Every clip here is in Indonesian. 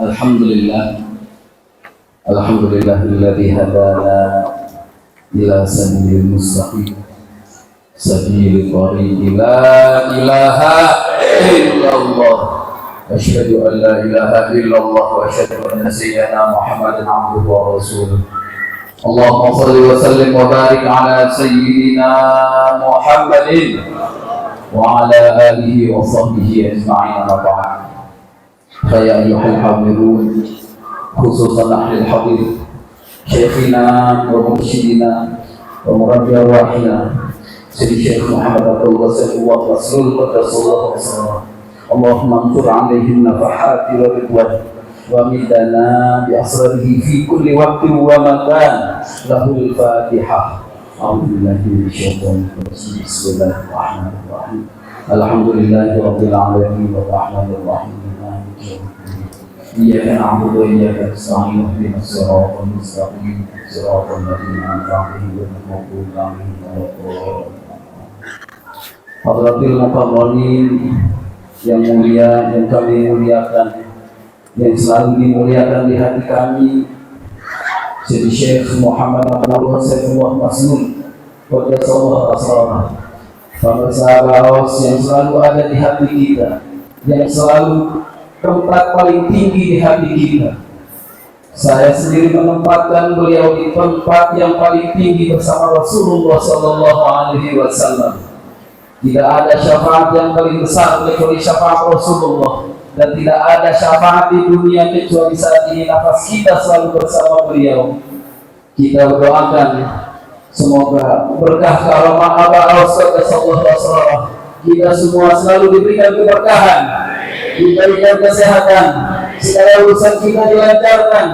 Alhamdulillah, alhamdulillahilladzi hadana ila sabilil mustaqim, sabilil tariqi la ilaha illallah, asyhadu an la ilaha illallah wa asyhadu anna sayyidana Muhammadan abduhu wa rasuluh. Allahumma shalli wa sallim wa barik ala sayyidina Muhammadin wa ala alihi wa sahbihi ajma'in, wa ba'd. Faya ayyuhal hadirun, khususan ahli hadir, syekhina wa mursyidina wa murabbi arwahina Sayyidi Syekh Muhammad Abdullah Sayyidullah Rasul Qaddasallahu Wasallam. Allahumma antur alaihim nafahati wa ridwan wa midana bi asrarihi fi kulli waqtin wa makan. Lahul Fatihah. A'udzubillahi minasyaitonir rajim. Bismillahirrahmanirrahim. Alhamdulillahi rabbil alamin arrahmanir rahim. Iyyaka na'budu wa iyyaka nasta'in, ihdinas siratal mustaqim, siratal ladzina an'amta 'alaihim ghairil maghdubi 'alaihim waladdallin. Hadratil mukarramin yang mulia, yang kami muliakan, yang selalu dimuliakan di hati kami, Sayyidi Syekh Muhammad Abdullah Saifullah Masnun Qaddasallahu asrarah, para sahabat yang selalu ada di hati kita, yang selalu tempat paling tinggi di hati kita. Saya sendiri menempatkan beliau di tempat yang paling tinggi bersama Rasulullah Sallallahu Alaihi Wasallam. Tidak ada syafaat yang paling besar kecuali syafaat Rasulullah, dan tidak ada syafaat di dunia kecuali saat ini nafas kita selalu bersama beliau. Kita berdoakan semoga berkah karamah Aba Ustaz Sallallahu Alaihi Wasallam kita semua selalu diberikan keberkahan, diberikan kesehatan, segala urusan kita dilancarkan,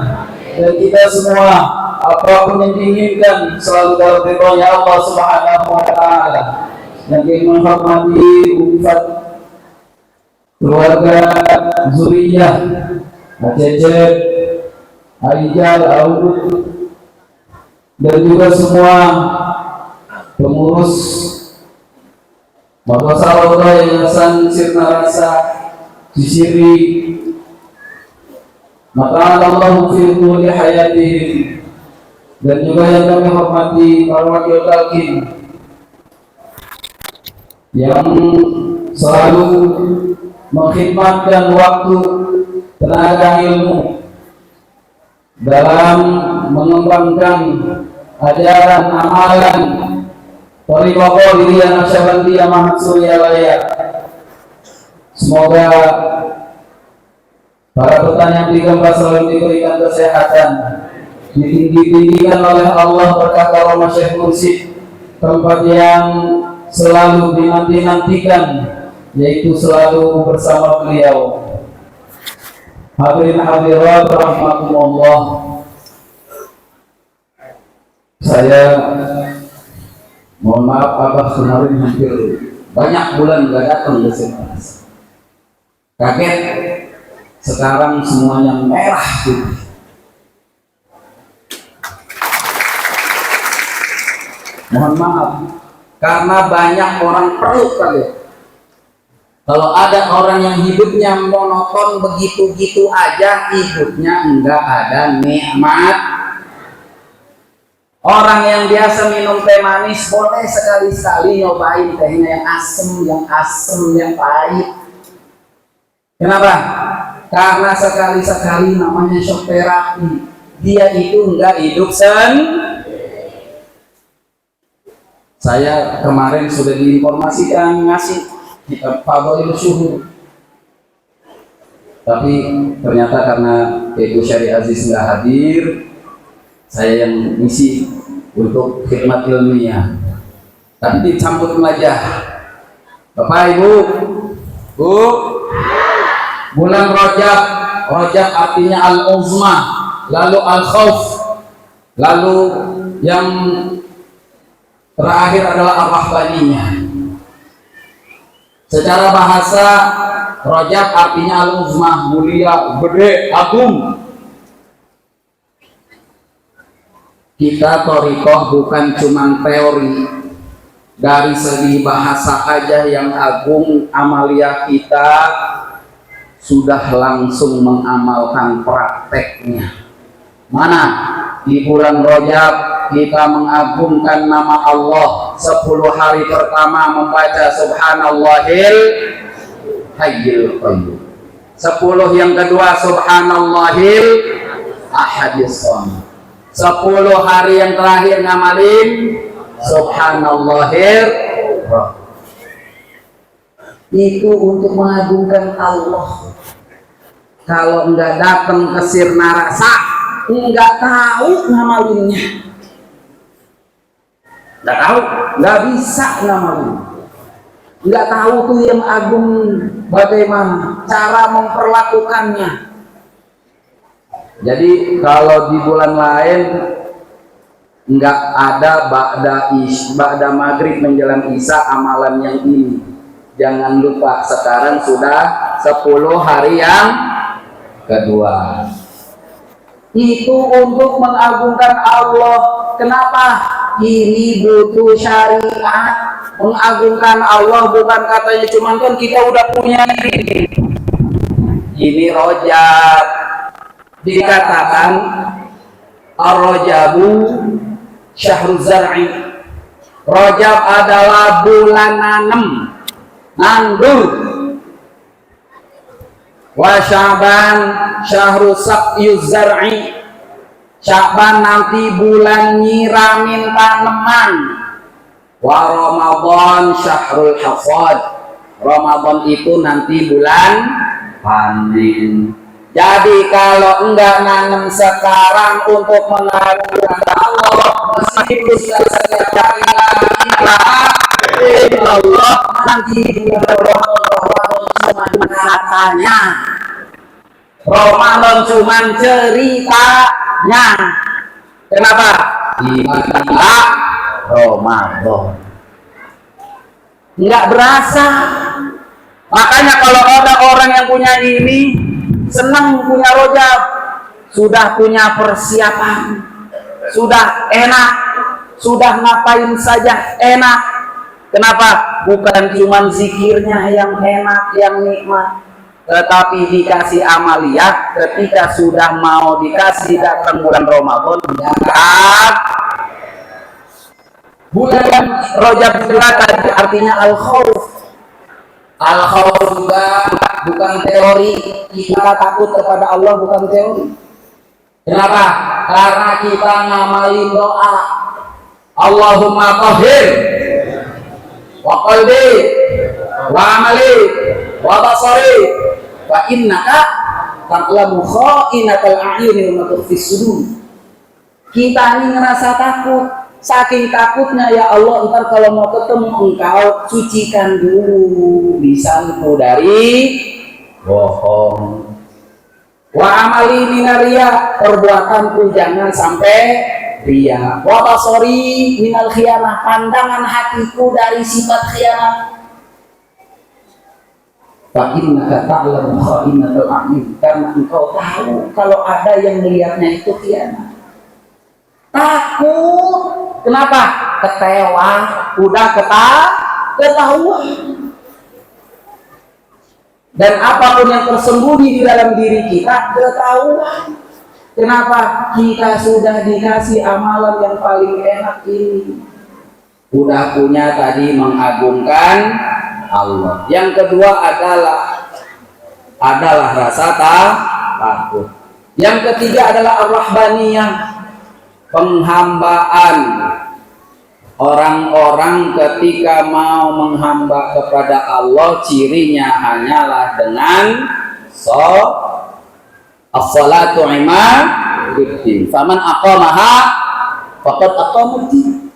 dan kita semua apapun yang diinginkan selalu dalam ridhonya Allah Subhanahu wa Ta'ala. Yang ingin menghormati umat, keluarga, zuriyah, Acecep, Aijal, Aud, dan juga semua pengurus Madrasah Yayasan Sirna Rasa Cisiri, maka Allah fi kulli hayatihim, dan juga yang kami hormati para wakil talqin yang selalu mengkhidmatkan waktu, tenaga ilmu dalam mengembangkan ajaran amalan Thariqah Qadiriyah Naqsyabandiyah Mahat Suryalaya. Semoga para petani yang digembar selalu diberikan kesehatan, ditinggi-tinggikan oleh Allah berkat karamah Syekh Mursyid, tempat yang selalu dinanti-nantikan, yaitu selalu bersama beliau. Hadirin hadirat rahmatullah, saya mohon maaf Abah kemarin hampir banyak bulan gak datang ke sini. Kaget, sekarang semuanya merah gitu. Mohon maaf, karena banyak orang perlu kaget. Kalau ada orang yang hidupnya monoton begitu-gitu aja, hidupnya enggak ada nikmat. Orang yang biasa minum teh manis boleh sekali-sekali nyobain tehnya yang asem, yang pahit. Kenapa? Karena sekali-sekali namanya shock terapi. Dia itu enggak hidup Saya kemarin sudah diinformasikan ngasih Fadhilul Syuhur, tapi ternyata karena Ibu Syari Aziz nggak hadir, saya yang misi untuk khidmat ilmiah. Tapi disambut aja, Bapak Ibu, Bu, bulan Rajab artinya al-uzma, lalu al-khauf, lalu yang terakhir adalah ar-rahbaniyah. Secara bahasa Rajab artinya al-uzma, mulia, gede, agung. Kita thariqah bukan cuma teori, dari segi bahasa aja yang agung amalia kita, sudah langsung mengamalkan prakteknya. Mana di bulan Rajab kita mengagungkan nama Allah 10 hari pertama membaca subhanallahil hayyul qayyum, 10 yang kedua subhanallahil ahadis shomad, 10 hari yang terakhir ngamalin subhanallahil rahim. Itu untuk mengagungkan Allah. Kalau enggak datang ke sirna rasa, enggak tahu ngamalinnya, enggak tahu, enggak bisa ngamalin, enggak tahu tuh yang agung bagaimana cara memperlakukannya. Jadi kalau di bulan lain enggak ada ba'da maghrib menjelang isya amalan yang ini. Jangan lupa sekarang sudah 10 hari yang kedua. Itu untuk mengagungkan Allah. Kenapa? Ini butuh syariat. Mengagungkan Allah bukan katanya cuman kan kita udah punya ini. Ini Rajab. Dikatakan Ar-Rajabu Syahrul Zar'i. Rajab adalah bulan nanem, nandur. Wa Sya'ban Syahrul Saqyuz Zar'i. Sya'ban nanti bulan nyiramin tanaman. Wa Ramadan Syahrul Hafad. Ramadan itu nanti bulan panen. Jadi kalau enggak nanam sekarang untuk mengagungkan Allah, meskipun setiap hari Allah nanti Ramadan katanya, Ramadan cuman ceritanya. Kenapa? Tiba-tiba Ramadan nggak berasa. Makanya kalau ada orang yang punya ini senang punya Rajab, sudah punya persiapan, sudah enak, sudah ngapain saja enak. Kenapa? Bukan cuma zikirnya yang enak, yang nikmat, tetapi dikasih amaliyah ketika sudah mau dikasih datang bulan Ramadan. Bulan Rajab juga tadi artinya al-khauf. Al-khauf juga bukan teori. Kita takut kepada Allah bukan teori. Kenapa? Karena kita ngamalin doa. Allahumma tahhir wa qalbi wa amali wa basari wa innaka ta'lamu kha'inatal a'yuni wa ma tukhfis sudur. Kita ini ngerasa takut. Saking takutnya ya Allah, ntar kalau mau ketemu engkau sucikan dulu lisanku dari bohong. Wa amali minaria, perbuatanku jangan sampai ria. Wa basari minal khianah, pandangan hatiku dari sifat khianat. Fa innaka ta'lamu kha'inatal a'yun, karena engkau tahu kalau ada yang melihatnya itu khianat. Takut. Kenapa? Kecewa. Udah ketahuan. Dan apapun yang tersembunyi di dalam diri kita ketahuan. Kenapa? Kita sudah dikasih amalan yang paling enak ini. Udah punya tadi mengagungkan Allah. Yang kedua adalah rasa takut. Yang ketiga adalah ar-rahbaniyah, penghambaan. Orang-orang ketika mau menghamba kepada Allah cirinya hanyalah dengan as-salatu imaduddin. Faman aqamaha faqad aqamuddin.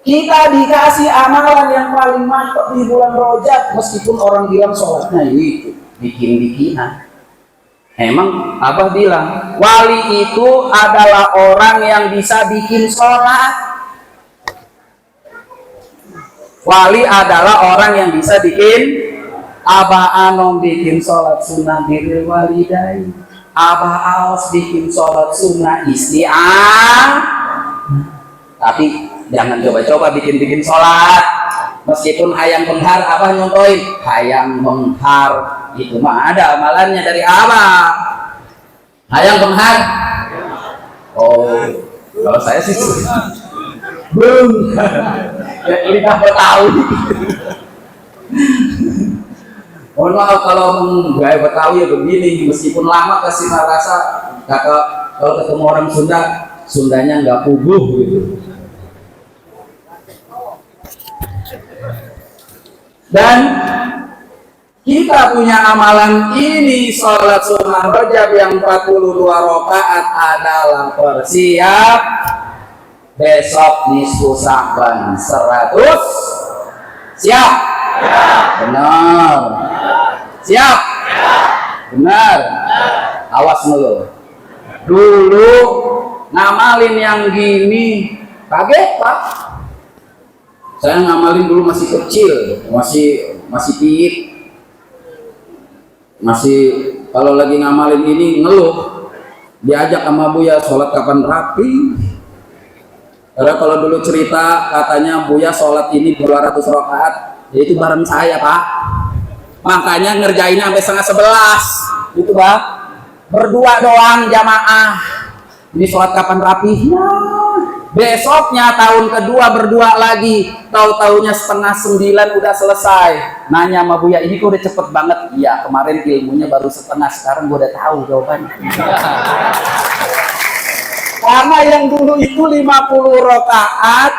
Kita dikasih amalan yang paling mantap di bulan Rajab, meskipun orang bilang sholatnya itu bikin-bikinan. Emang Abah bilang wali itu adalah orang yang bisa bikin sholat. Wali adalah orang yang bisa bikin. Abah Anom bikin sholat sunnah birrul walidain. Abah Aos bikin sholat sunnah isti'an. Tapi jangan coba-coba bikin sholat. Meskipun hayang benghar, Abah nyontoin hayang benghar Itu mah ada amalannya dari abah. Hayang penghar. Oh, kalau saya sih belum. Ya lidah Betawi. Mohon maaf kalau gaya Betawi ya begini, meskipun lama kasih rasa kakak kalau ketemu orang Sunda, Sundanya nggak puguh gitu. Dan kita punya amalan ini, sholat sunnah rajab yang 42 rakaat adalah persiap besok nisfu Sya'ban 100. Siap? Benar. Siap? Benar. Awas dulu. Dulu ngamalin yang gini kaget Pak. Saya ngamalin dulu masih kecil, masih piit. Masih kalau lagi ngamalin ini ngeluh, diajak sama Buya sholat kapan rapi. Karena kalau dulu cerita katanya Buya sholat ini 200 rakaat, ya itu bareng saya Pak. Makanya ngerjainnya sampai 10:30 itu Pak. Berdua doang jamaah. Ini sholat kapan rapi? Besoknya tahun kedua berdua lagi, tahu-taunya 8:30 udah selesai. Nanya sama Buya, ini kok udah cepet banget? Iya, kemarin ilmunya baru setengah, sekarang gue udah tahu jawabannya. Karena yang dulu itu 50 rakaat,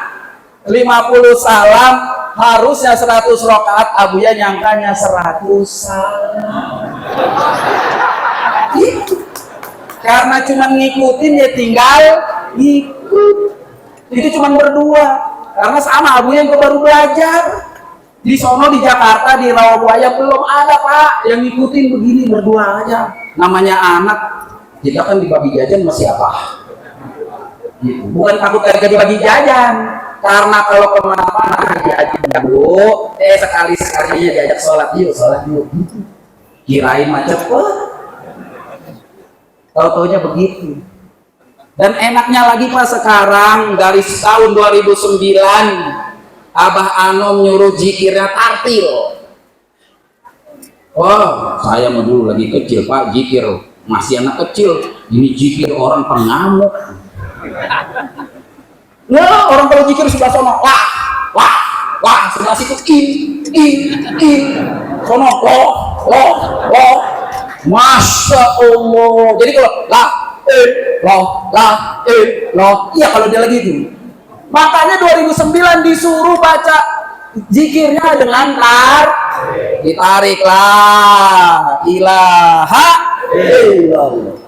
50 salam, harusnya 100 rakaat, Abuya nyangkanya 100 salam. Gitu. Karena cuma ngikutin ya tinggal ikut. Itu cuma berdua, karena sama Abuya yang baru belajar di sono di Jakarta di Rawabuaya belum ada Pak yang ngikutin begini berdua aja. Namanya anak kita kan dibagi jajan masih apa? Bukan takut kagak dibagi jajan, karena kalau kemana-mana diajak dulu, sekali-sekalinya diajak sholat yuk. Kirain mah cepet, tahu-taunya begitu. Dan enaknya lagi Pak sekarang dari tahun 2009 Abah Anom nyuruh zikirnya tartil. Oh, saya mah dulu lagi kecil Pak, zikir masih anak kecil. Ini zikir orang pengamuk. Ya, orang kalau zikir sebelah sono, wah, sebelah situ in. Sono, loh. Masya Allah. Jadi kalau loh, iya kalau dia lagi itu. Makanya 2009 disuruh baca zikirnya dengan ditariklah ilaha illallah.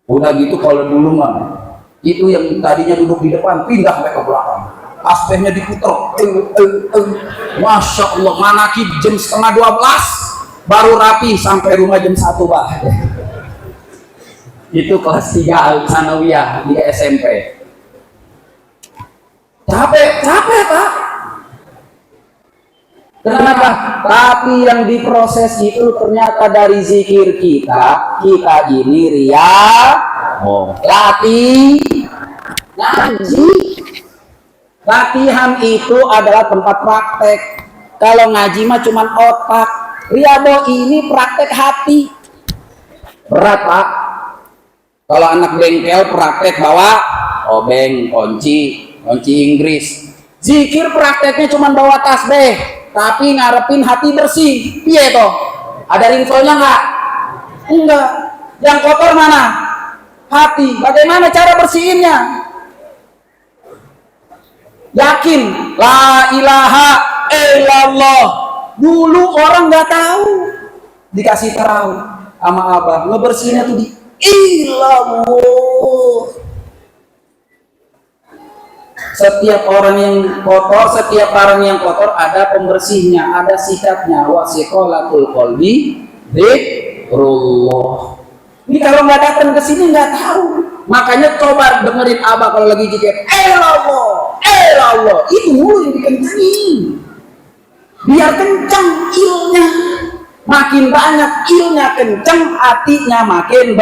Udah gitu kalau dulu mah itu yang tadinya duduk di depan pindah sampai ke belakang. Tasbihnya diputer. Masya Allah, manakib jam 11:30 baru rapi sampai rumah jam 1 Pak. Itu kelas 3 Sanawiyah di SMP. Capek Pak. Kenapa? Tapi yang diproses itu ternyata dari zikir kita ini ngaji. Latihan itu adalah tempat praktek. Kalau ngaji mah cuman otak. Riyadhah ini praktek hati. Berat Pak. Kalau anak bengkel praktek bawa obeng, kunci Inggris. Zikir prakteknya cuma bawa tasbih, tapi ngarepin hati bersih. Piye toh? Ada rinsolnya nggak? Enggak. Yang kotor mana? Hati. Bagaimana cara bersihinnya? Yakin? La ilaha illallah. Dulu orang nggak tahu, dikasih tahu sama Abah. Ngebersihinnya tuh di ilmu. Setiap orang yang kotor ada pembersihnya, ada sikapnya. Wasiqolatul qalbi dzikrullah. Ini kalau nggak datang ke sini nggak tahu. Makanya coba dengerin Abah kalau lagi zikir, Allah, itu mulu yang dikencangin. Biar kencang ilnya. Makin banyak ilnya kencang, hatinya makin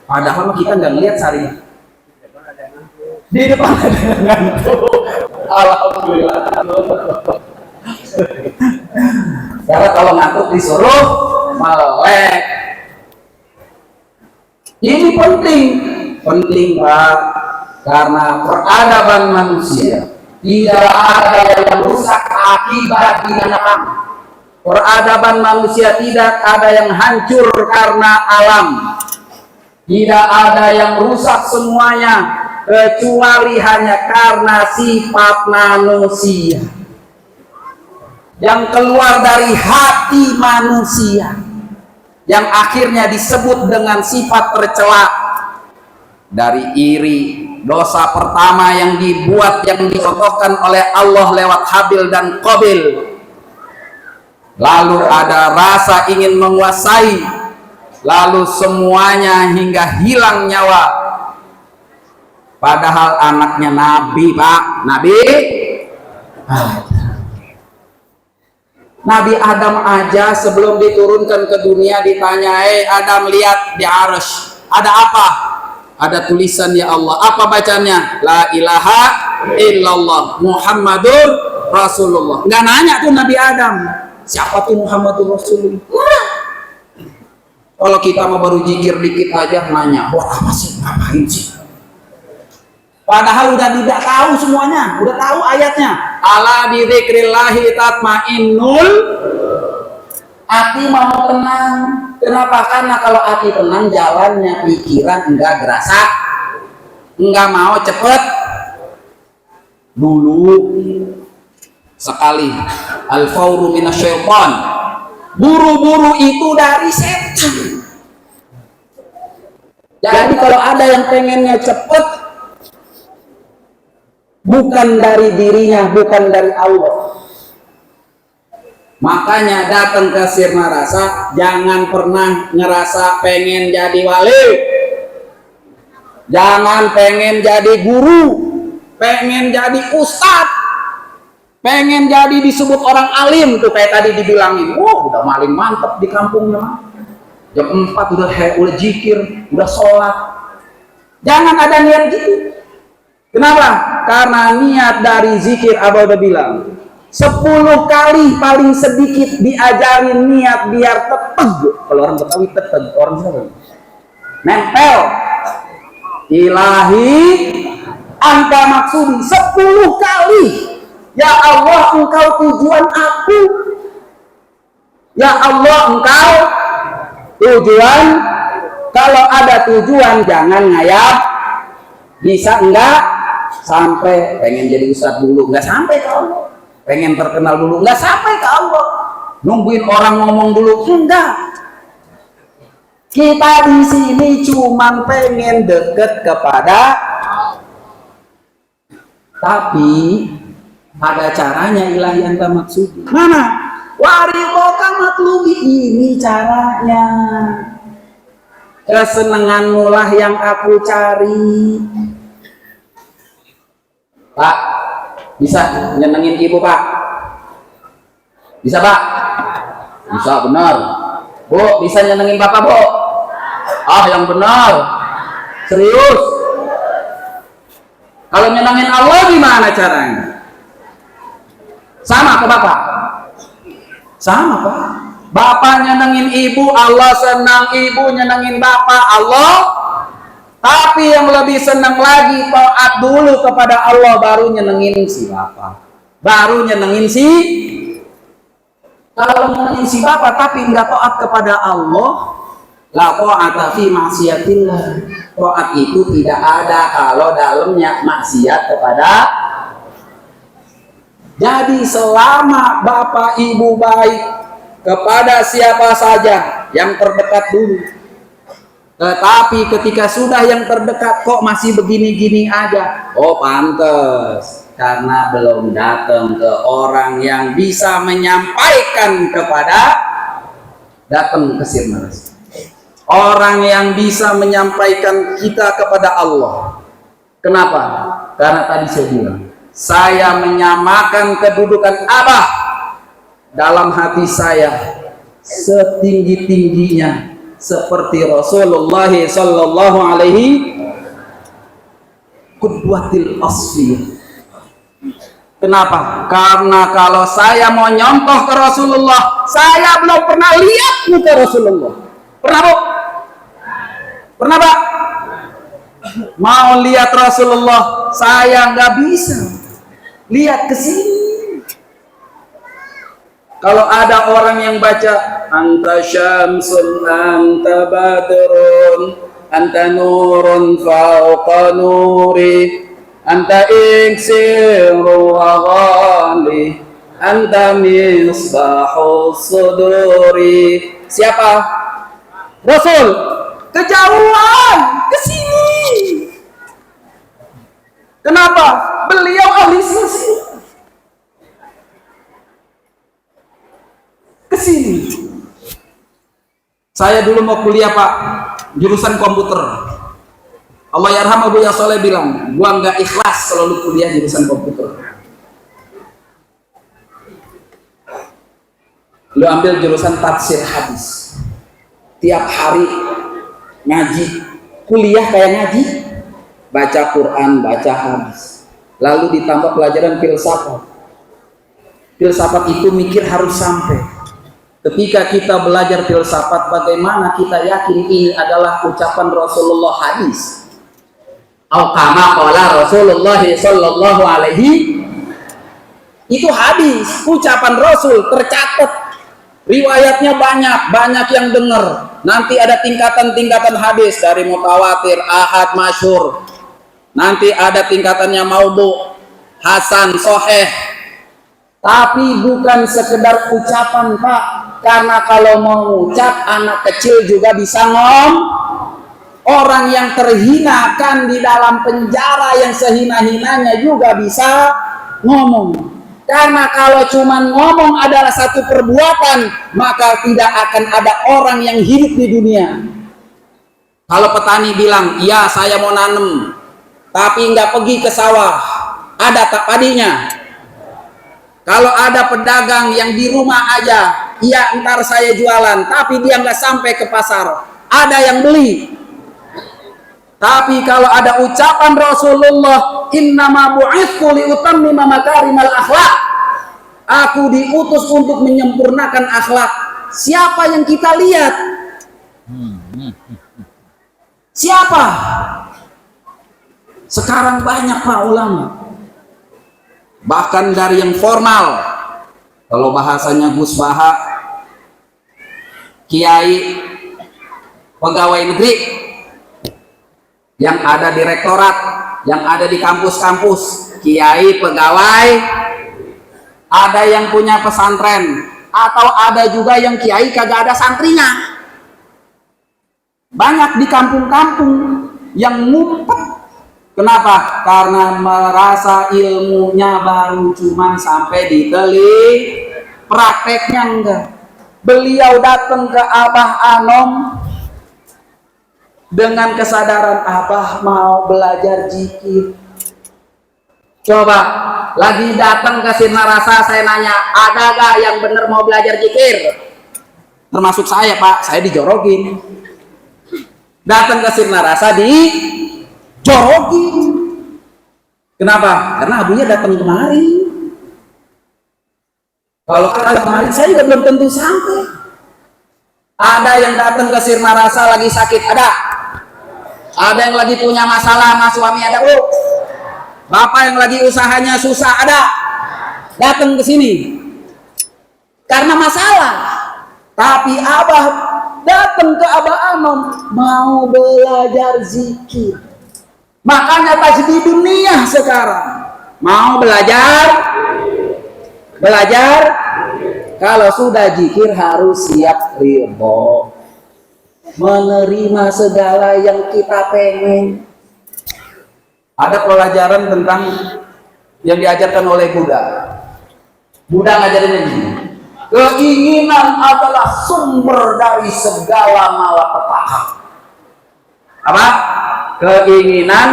padahal kita nggak lihat sehari di depan ada yang ngantuk. Alhamdulillah. Karena kalau ngantuk disuruh melek. Ini penting Pak, karena peradaban manusia tidak ada yang rusak akibat binatang. Peradaban manusia tidak ada yang hancur karena alam. Tidak ada yang rusak semuanya, kecuali hanya karena sifat manusia yang keluar dari hati manusia, yang akhirnya disebut dengan sifat tercela. Dari iri, dosa pertama yang dibuat, yang dicontohkan oleh Allah lewat Habil dan Qabil. Lalu ada rasa ingin menguasai, lalu semuanya hingga hilang nyawa. Padahal anaknya Nabi, Pak. Nabi Adam aja sebelum diturunkan ke dunia ditanya, Adam, lihat di Arsy ada apa? Ada tulisan, ya Allah. Apa bacanya? La ilaha illallah Muhammadur Rasulullah. Nggak nanya tuh Nabi Adam, siapa tuh Muhammadur Rasulullah? Kalau kita mau baru zikir dikit aja nanya, buat apa sih? Ngapain sih? Padahal udah tidak tahu semuanya, udah tahu ayatnya. Ala bi dzikrillahi tatmainnul. Hati mau tenang. Kenapa? Karena kalau hati tenang, jalannya pikiran enggak gerasak, enggak mau cepet. Dulu sekali al-fawru minasyaitan, buru-buru itu dari setan. Jadi kalau ada yang pengennya cepet, bukan dari dirinya, bukan dari Allah. Makanya datang ke Sirna Rasa, jangan pernah ngerasa pengen jadi wali, jangan pengen jadi guru, pengen jadi ustadz, pengen jadi disebut orang alim tuh kayak tadi dibilangin. Udah maling mantep di kampungnya. Jam 4 udah zikir, udah sholat. Jangan ada niat gitu. Kenapa? Karena niat dari zikir, Abah udah bilang 10 kali paling sedikit diajarin niat biar teteg. Kalau orang Betawi teteg, orang siapa? Nempel. Ilahi anta maksudi 10 kali. Ya Allah, engkau tujuan aku. Ya Allah, engkau tujuan. Kalau ada tujuan jangan ngayap. Bisa enggak? Sampai pengen jadi ustadz dulu, enggak sampai ke Allah. Pengen terkenal dulu, enggak sampai ke Allah. Nungguin orang ngomong dulu, enggak. Kita di sini cuman pengen deket kepada, tapi ada caranya. Ilahi anta maksudi. Mana? Wariboka matlubi, ini caranya. Kesenanganmu lah yang aku cari. Pak, bisa nyenengin ibu, Pak? Bisa, Pak? Bisa, benar. Bu, bisa nyenengin bapak, Bu? Yang benar. Serius. Kalau nyenengin Allah gimana caranya? Sama ke bapak? Sama, Pak. Bapak nyenengin ibu, Allah senang. Ibu nyenengin bapak, Allah. Tapi yang lebih senang lagi, taat dulu kepada Allah, baru nyenengin si bapak, baru nyenengin si. Kalau nyenengin si bapak tapi nggak taat kepada Allah, la ta'ata fi maksiatillah. Taat itu tidak ada kalau dalamnya maksiat kepada. Jadi selama bapak ibu baik kepada siapa saja, yang terdekat dulu. Tetapi ketika sudah yang terdekat kok masih begini-gini aja, pantes karena belum datang ke orang yang bisa menyampaikan kepada, datang ke Sirna Rasa. Orang yang bisa menyampaikan kita kepada Allah. Kenapa? Karena tadi saya bilang, saya menyamakan kedudukan Abah dalam hati saya setinggi-tingginya seperti Rasulullah sallallahu alaihi qudwatil asfiyah. Kenapa? Karena kalau saya mau nyontoh ke Rasulullah, saya belum pernah lihat muka Rasulullah. Pernah, Bu? Pernah, Pak? Mau lihat Rasulullah, saya nggak bisa. Lihat ke sini. Kalau ada orang yang baca anta syamsun anta badrun anta nurun fauqa nuri anta iksiru wa ghali anta misbahu suduri. Siapa? Rasul. Kejauhan ke sini. Kenapa? Beliau ahli sosial. Ke sini. Saya dulu mau kuliah, Pak, jurusan komputer. Allah yarham Abu Ya Soleh bilang, gua nggak ikhlas kalau lu kuliah jurusan komputer. Lu ambil jurusan tafsir hadis. Tiap hari ngaji, kuliah kayak ngaji, baca Quran, baca hadis. Lalu ditambah pelajaran filsafat. Filsafat itu mikir harus sampai. Ketika kita belajar filsafat, bagaimana kita yakin ini adalah ucapan Rasulullah hadis? Au kama qala Rasulullah sallallahu alaihi, itu hadis, ucapan Rasul tercatat. Riwayatnya banyak yang dengar. Nanti ada tingkatan-tingkatan hadis dari mutawatir, ahad, masyhur. Nanti ada tingkatannya maudhu, hasan, sahih. Tapi bukan sekedar ucapan, Pak. Karena kalau mau ucap, anak kecil juga bisa orang yang terhinakan di dalam penjara yang sehina-hinanya juga bisa ngomong. Karena kalau cuma ngomong adalah satu perbuatan, maka tidak akan ada orang yang hidup di dunia. Kalau petani bilang, iya saya mau nanem, tapi nggak pergi ke sawah, ada tak padinya? Kalau ada pedagang yang di rumah aja, iya ntar saya jualan, tapi dia nggak sampai ke pasar, ada yang beli. Tapi kalau ada ucapan Rasulullah, innama bu'ithtu liutammima makarimal akhlak, aku diutus untuk menyempurnakan akhlak. Siapa yang kita lihat? Siapa? Sekarang banyak Pak ulama, bahkan dari yang formal, kalau bahasanya Gus Baha, kiai, pegawai negeri, yang ada di rektorat, yang ada di kampus-kampus, kiai, pegawai, ada yang punya pesantren, atau ada juga yang kiai kagak ada santrinya. Banyak di kampung-kampung yang ngumpet. Kenapa? Karena merasa ilmunya baru cuman sampai di teling, prakteknya enggak. Beliau datang ke Abah Anom dengan kesadaran, Abah mau belajar zikir. Coba, lagi datang ke Sinarasa, saya nanya, ada gak yang bener mau belajar zikir? Termasuk saya, Pak, saya dijorokin. Datang ke Sinarasa dijorokin. Kenapa? Karena abunya datang kemari. Kalau kemarin saya juga belum tentu sampai. Ada yang datang ke Sinarasa lagi sakit, ada. Ada yang lagi punya masalah sama suami, ada. Bapak yang lagi usahanya susah, ada. Datang ke sini karena masalah. Tapi Abah datang ke Abah Anom mau belajar zikir. Makanya tajdi dunia sekarang mau belajar. Kalau sudah zikir harus siap ridho, menerima segala yang kita pengen. Ada pelajaran tentang yang diajarkan oleh Buddha. Buddha ngajarinnya gini, keinginan adalah sumber dari segala malapetaka. Apa? Keinginan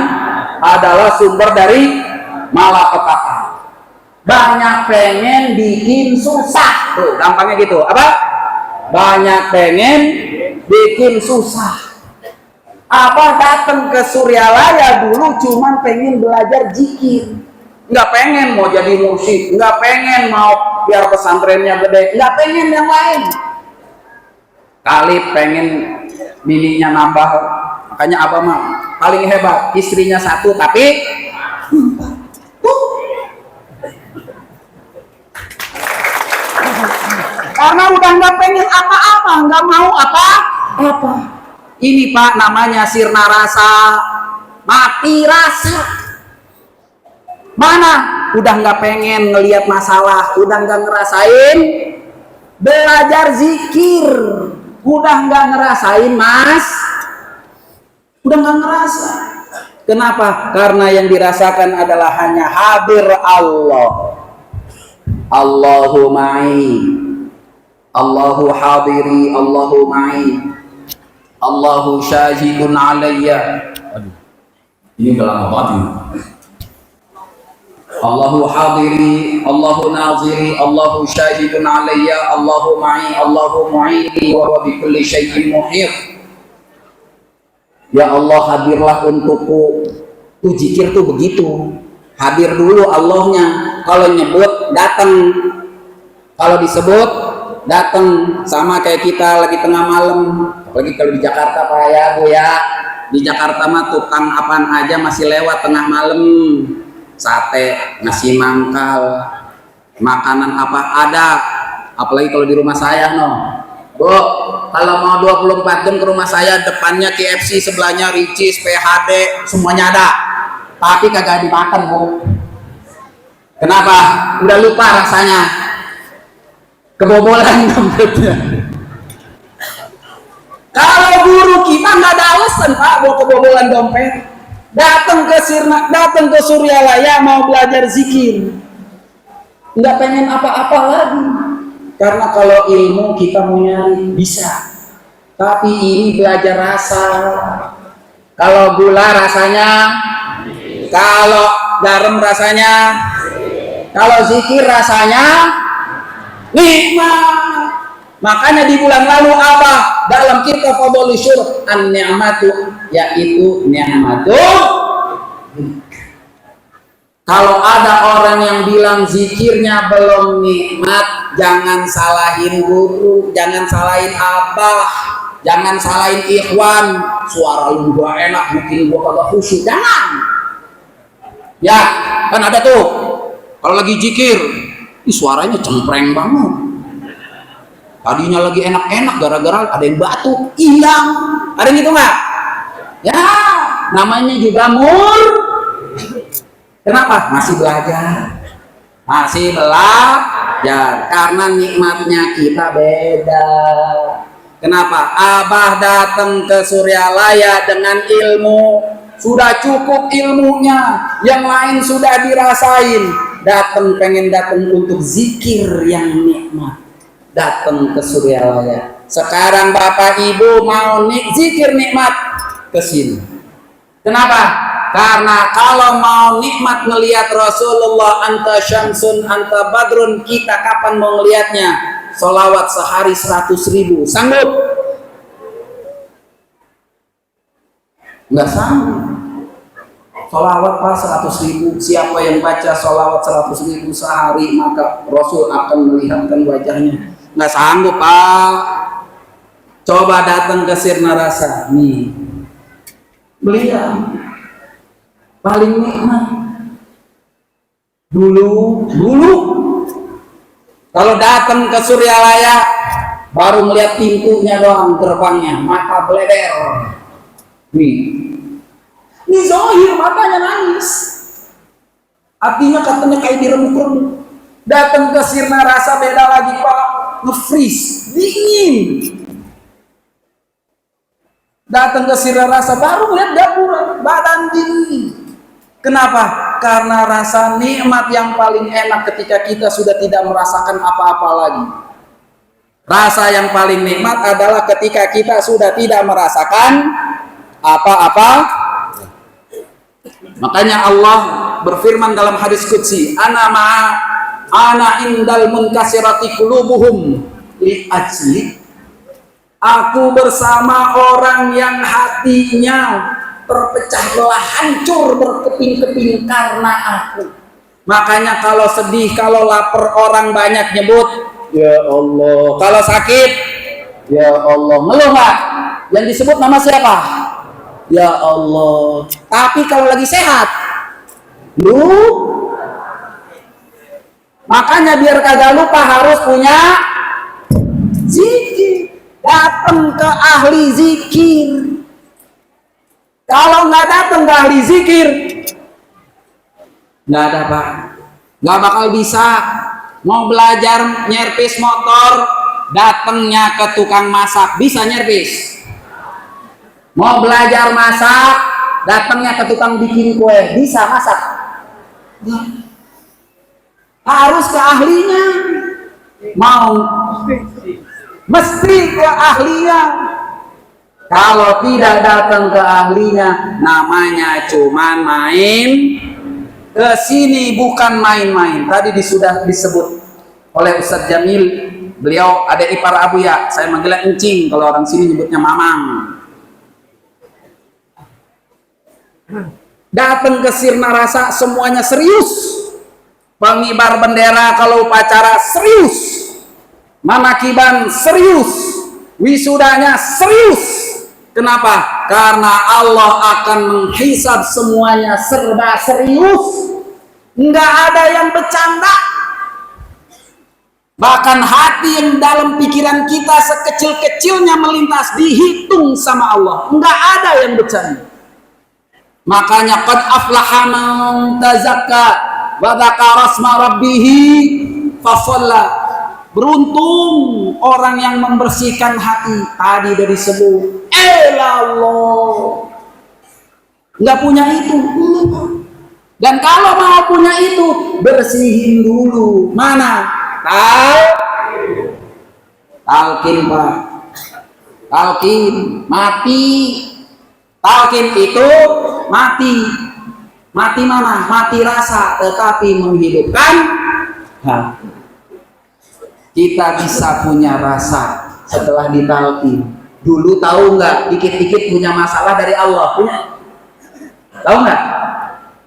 adalah sumber dari malapetaka. Banyak pengen bikin susah. Tuh, gampangnya gitu. Apa? Banyak pengen bikin susah. Apa datang ke Suryalaya dulu cuman pengen belajar zikir. nggak pengen mau jadi mursyid, nggak pengen mau biar pesantrennya gede, nggak pengen yang lain. Kali pengen bininya nambah, makanya abah mah paling hebat, istrinya satu tapi karena udah nggak pengen apa-apa, nggak mau apa-apa. Ini Pak namanya sirna rasa, mati rasa. Mana? Udah nggak pengen ngelihat masalah, udah nggak ngerasain belajar zikir, udah nggak ngerasain Mas, udah nggak ngerasa. Kenapa? Karena yang dirasakan adalah hanya hadir Allah. Allahu ma'i, Allahu hadiri, Allahu ma'i, Allahu syahidun alayya. Aduh, ini udah lama banget ini. Allahu hadiri, Allahu naziri, Allahu syahidun alayya, Allahu ma'i, Allahu mu'ini, wa huwa bi kulli syai'in muhit. Ya Allah, hadirlah untukku. Tuh zikir tuh begitu. Hadir dulu Allahnya. Kalau nyebut datang, kalau disebut datang. Sama kayak kita lagi tengah malam, lagi kalau di Jakarta Pak ya Bu ya, di Jakarta mah tukang apaan aja masih lewat tengah malam, sate, nasi mangkal, makanan apa ada. Apalagi kalau di rumah saya Bu, kalau mau 24 jam ke rumah saya, depannya KFC, sebelahnya Ricis, PHD, semuanya ada, tapi kagak dimakan Bu. Kenapa? Udah lupa rasanya, kebobolan dompetnya. Kalau guru kita nggak ada alasan Pak buat kebobolan dompet. Datang ke Sirna, datang ke Suryalaya mau belajar zikir, nggak pengen apa-apa lagi. Karena kalau ilmu kita mau nyari bisa, tapi ini belajar rasa. Kalau gula rasanya, kalau garam rasanya, kalau zikir rasanya nikmat. Makanya di bulan lalu apa dalam kitab Fadhilus Syurh an-ni'matu, yaitu ni'matul. Kalau ada orang yang bilang zikirnya belum nikmat, jangan salahin guru, jangan salahin abah, jangan salahin ikhwan. Suara lu gua enak, bikin gua kagak khusyuk, jangan. Ya, kan ada tuh kalau lagi zikir, suaranya cempreng banget. Tadinya lagi enak-enak, gara-gara ada yang batuk, hilang. Ada yang gitu nggak? Ya, namanya juga Kenapa? Masih belajar. Masih belajar. Karena nikmatnya kita beda. Kenapa? Abah datang ke Suryalaya dengan ilmu. Sudah cukup ilmunya. Yang lain sudah dirasain. Pengen datang untuk zikir yang nikmat. Datang ke Suryalaya. Sekarang Bapak Ibu mau zikir nikmat, ke sini. Kenapa? Karena kalau mau nikmat ngelihat Rasulullah, anta syamsun anta badrun, kita kapan mau ngelihatnya? Sholawat sehari 100.000 sanggup? Nggak sanggup. Sholawat Pak 100.000, siapa yang baca sholawat 100.000 sehari maka Rasul akan melihatkan wajahnya. Nggak sanggup Pak. Coba datang ke Sirna Rasa nih, beliau paling nikmat dulu kalau datang ke Suryalaya baru melihat pintunya doang, gerbangnya, mata beleder ini zahir, matanya nangis, artinya katanya kayak diremuk-remuk. Datang ke Sirna Rasa beda lagi Pak, nge-freeze, dingin. Datang ke Sirna Rasa baru melihat dapur, badan dingin. Kenapa? Karena rasa nikmat yang paling enak ketika kita sudah tidak merasakan apa-apa lagi. Rasa yang paling nikmat adalah ketika kita sudah tidak merasakan apa-apa. Makanya Allah berfirman dalam hadis qudsi, ana indal munkasirati qulubuhum li ajli. Aku bersama orang yang hatinya terpecah belah, hancur berkeping-keping karena aku. Makanya kalau sedih, kalau lapar orang banyak nyebut ya Allah. Kalau sakit ya Allah. Ngeluh nggak? Yang disebut nama siapa? Ya Allah. Tapi kalau lagi sehat, lu. Makanya biar kagak lupa harus punya zikir. Datang ke ahli zikir. Kalau nggak datang ke ahli zikir, nggak ada Pak, nggak bakal bisa. Mau belajar nyerpis motor, datangnya ke tukang masak, bisa nyerpis. Mau belajar masak, datangnya ke tukang bikin kue, bisa masak. Harus ke ahlinya. Mau mesti ke ahlinya. Kalau tidak datang ke ahlinya, namanya cuman main. Ke sini bukan main-main. Tadi sudah disebut oleh Ustadz Jamil, beliau ada ipar Abu ya, saya manggilnya encing, kalau orang sini nyebutnya mamang. Datang ke Sirna Rasa semuanya serius. Pengibar bendera kalau upacara serius. Manakiban serius. Wisudanya serius. Kenapa? Karena Allah akan menghisab semuanya serba serius. Nggak ada yang bercanda. Bahkan hati yang dalam pikiran kita sekecil-kecilnya melintas dihitung sama Allah. Nggak ada yang bercanda. Makanya qad aflaha man tazakka wa dzakara asma rabbih fa shalla. Beruntung orang yang membersihkan hati. Tadi dari sebut Allah. Nggak punya itu. Dan kalau mau punya itu, bersihin dulu. Mana? Talqin Pak. Talqin mati. Talqin itu mati. Mati mana? Mati rasa, tetapi menghidupkan hati. Kita bisa punya rasa setelah ditalqin. Dulu tahu nggak? Dikit-dikit punya masalah dari Allah. Punya? Tahu nggak?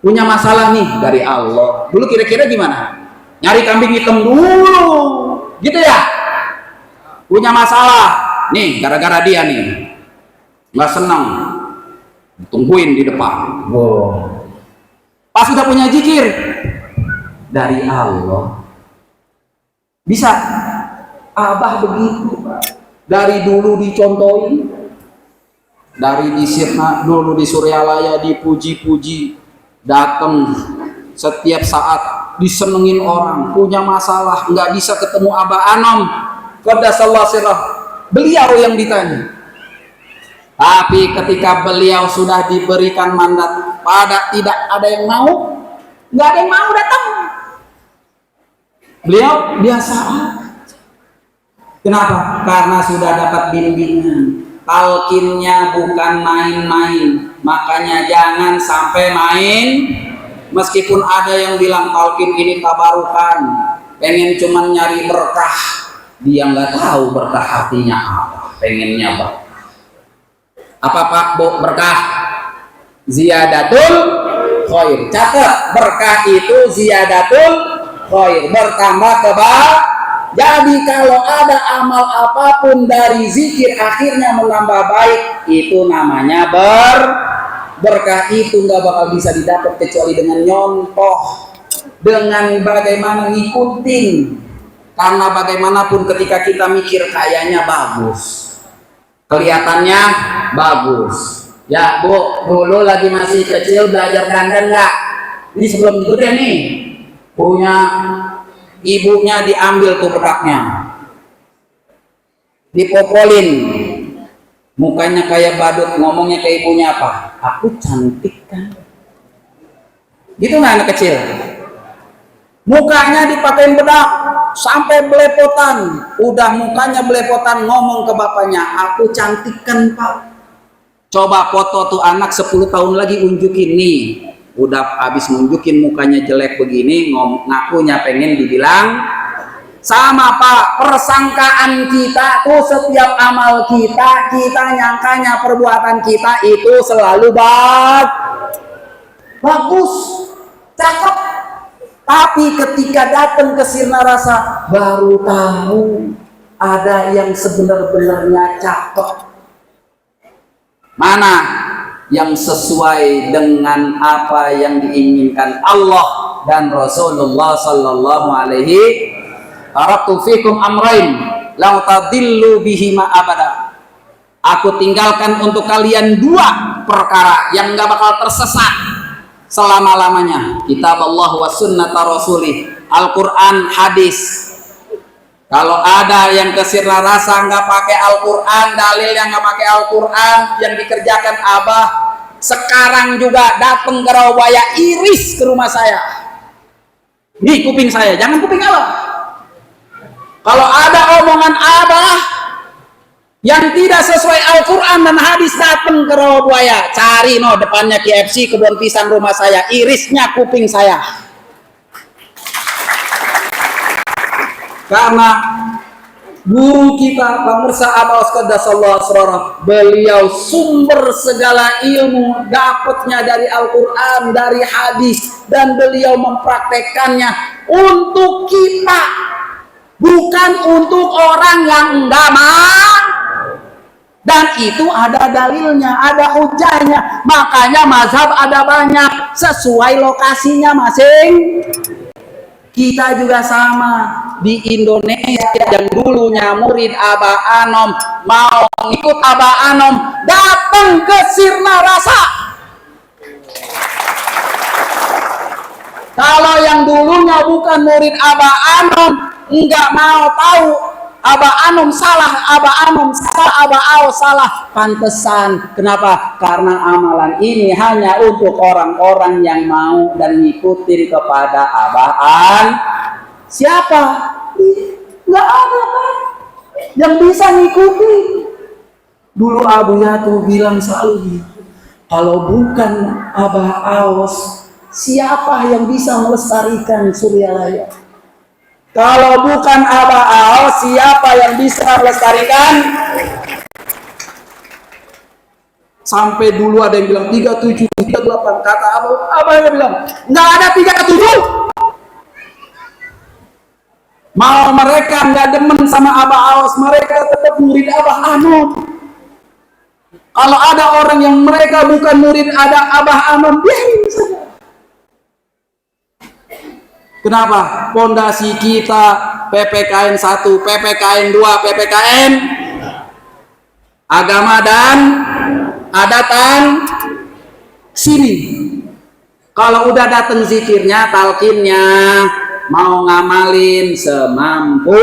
Punya masalah nih dari Allah. Dulu kira-kira gimana? Nyari kambing hitam dulu, gitu ya? Punya masalah. Nih, gara-gara dia nih nggak senang, tungguin di depan. Pas sudah punya zikir dari Allah. Bisa. Abah begitu, dari dulu dicontohin, dari di Sirna dulu di Suryalaya dipuji-puji, datang setiap saat disenengin orang, punya masalah nggak bisa ketemu Abah Anom, qaddasallahu sirrah, beliau yang ditanya. Tapi ketika beliau sudah diberikan mandat, pada tidak ada yang mau, nggak ada yang mau datang. Beliau biasa. Kenapa? Karena sudah dapat bimbingan. Talqinnya bukan main-main. Makanya jangan sampai main. Meskipun ada yang bilang talqin ini tabarukan, pengen cuman nyari berkah, dia nggak tahu berkah hatinya apa. Pengennya apa Pak Bu? Berkah ziyadatul khair. Catat, berkah itu ziyadatul khair, bertambah Jadi kalau ada amal apapun dari zikir akhirnya menambah baik, itu namanya berkah. Itu nggak bakal bisa didapat kecuali dengan nyontoh, dengan bagaimana ngikutin. Karena bagaimanapun ketika kita mikir kayaknya bagus, kelihatannya bagus. Ya Bu, dulu lagi masih kecil belajar dandan nggak? Ini sebelum gede nih, punya ibunya diambil tuh bekaknya, dipopolin, mukanya kayak badut, ngomongnya ke ibunya apa? Aku cantik kan? Gitu nggak anak kecil? Mukanya dipakein bedak sampai belepotan, udah mukanya belepotan, ngomong ke bapaknya, aku cantik kan Pak? Coba foto tuh anak 10 tahun lagi, unjukin nih. Udah habis nunjukin mukanya jelek begini, ngakunya pengen dibilang sama Pak. Persangkaan kita tuh setiap amal kita nyangkanya perbuatan kita itu selalu bagus, cakep. Tapi ketika datang ke sirna rasa, baru tahu ada yang sebenar-benarnya cakep. Mana yang sesuai dengan apa yang diinginkan Allah dan Rasulullah sallallahu alaihi taraktu fikum amrain la tadillu bihima abada. Aku tinggalkan untuk kalian dua perkara yang gak bakal tersesat selama-lamanya. Kitab Allah wa sunnata rasulih, Al-Quran, hadis. Kalau ada yang kesirna rasa nggak pakai Al-Quran, dalil yang nggak pakai Al-Quran, yang dikerjakan Abah, sekarang juga datang ke Rawaya, iris ke rumah saya. Nih kuping saya, jangan kuping Abah. Kalau ada omongan Abah yang tidak sesuai Al-Quran dan hadis, datang ke Rawaya, cari no depannya KFC, kebun pisang rumah saya, irisnya kuping saya. Karena guru kita Bang Mirsa Abaus Qaddasallahu Asrarah, beliau sumber segala ilmu dapatnya dari Al-Quran, dari hadis, dan beliau mempraktekannya untuk kita, bukan untuk orang yang enggak mau. Dan itu ada dalilnya, ada hujahnya. Makanya mazhab ada banyak sesuai lokasinya masing. Kita juga sama di Indonesia, yang dulunya murid Abah Anom mau ikut Abah Anom, datang ke sirna rasa. Kalau yang dulunya bukan murid Abah Anom, nggak mau tahu Abah Anom salah, Abah Anom salah, Abah Aos salah. Pantesan. Kenapa? Karena amalan ini hanya untuk orang-orang yang mau dan ngikutin kepada Abah An. Siapa? Nggak ada kan yang bisa ngikuti. Dulu Abu Yatu bilang selalu gitu, kalau bukan Abah Aos, siapa yang bisa melestarikan Suryalaya? Kalau bukan Abah Aos, siapa yang bisa melestarikan? Sampai dulu ada yang bilang 37, 38. Kata Abah yang bilang, nggak ada 37. Mau mereka nggak demen sama Abah Aos, mereka tetap murid Abah Anom. Kalau ada orang yang mereka bukan murid ada Abah Anom, biarin saja. Kenapa? Pondasi kita PPKN 1, PPKN 2, PPKN agama dan adatan sini. Kalau udah datang zikirnya, talqinnya, mau ngamalin semampu.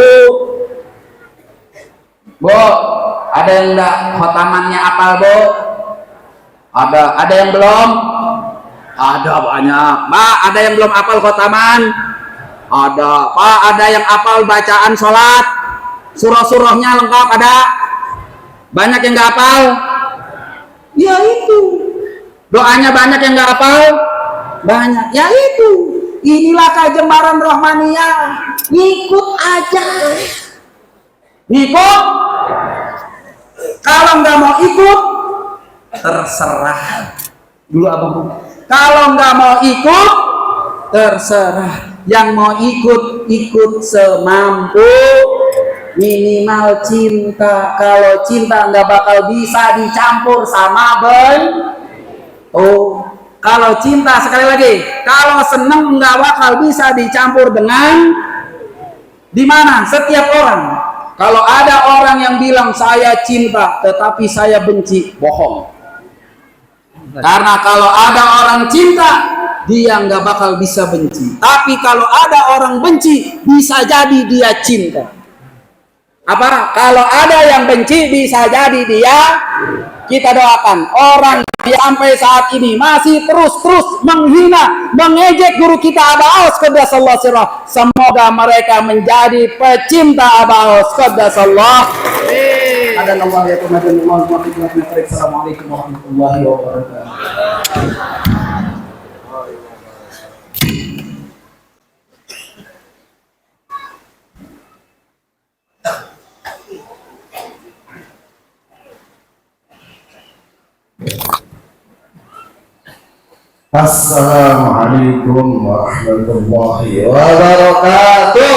Bu, ada yang enggak khotamannya apal, Bu? Ada yang belum? Ada banyak. Pak, ada yang belum apal khotaman? Ada. Pak, ada yang apal bacaan sholat? Surah-surahnya lengkap ada? Banyak yang nggak apal? Ya itu. Doanya banyak yang nggak apal? Banyak. Ya itu. Inilah kejembaran Rahmaniyah. Ngikut aja. Ngikut. Kalau nggak mau ikut, terserah. Dulu abang. Kalau nggak mau ikut, terserah. Yang mau ikut, ikut semampu. Minimal cinta. Kalau cinta nggak bakal bisa dicampur sama oh, kalau cinta, sekali lagi, kalau seneng nggak bakal bisa dicampur dengan di mana? Setiap orang. Kalau ada orang yang bilang saya cinta tetapi saya benci, bohong. Karena kalau ada orang cinta, dia nggak bakal bisa benci. Tapi kalau ada orang benci, bisa jadi dia cinta. Apa? Kalau ada yang benci, bisa jadi dia. Kita doakan orang yang sampai saat ini masih terus menghina, mengejek guru kita Abah Aos Qaddasallahu Asrarah. Semoga mereka menjadi pecinta Abah Aos Qaddasallahu. Assalamualaikum warahmatullahi wabarakatuh. Assalamualaikum warahmatullahi wabarakatuh.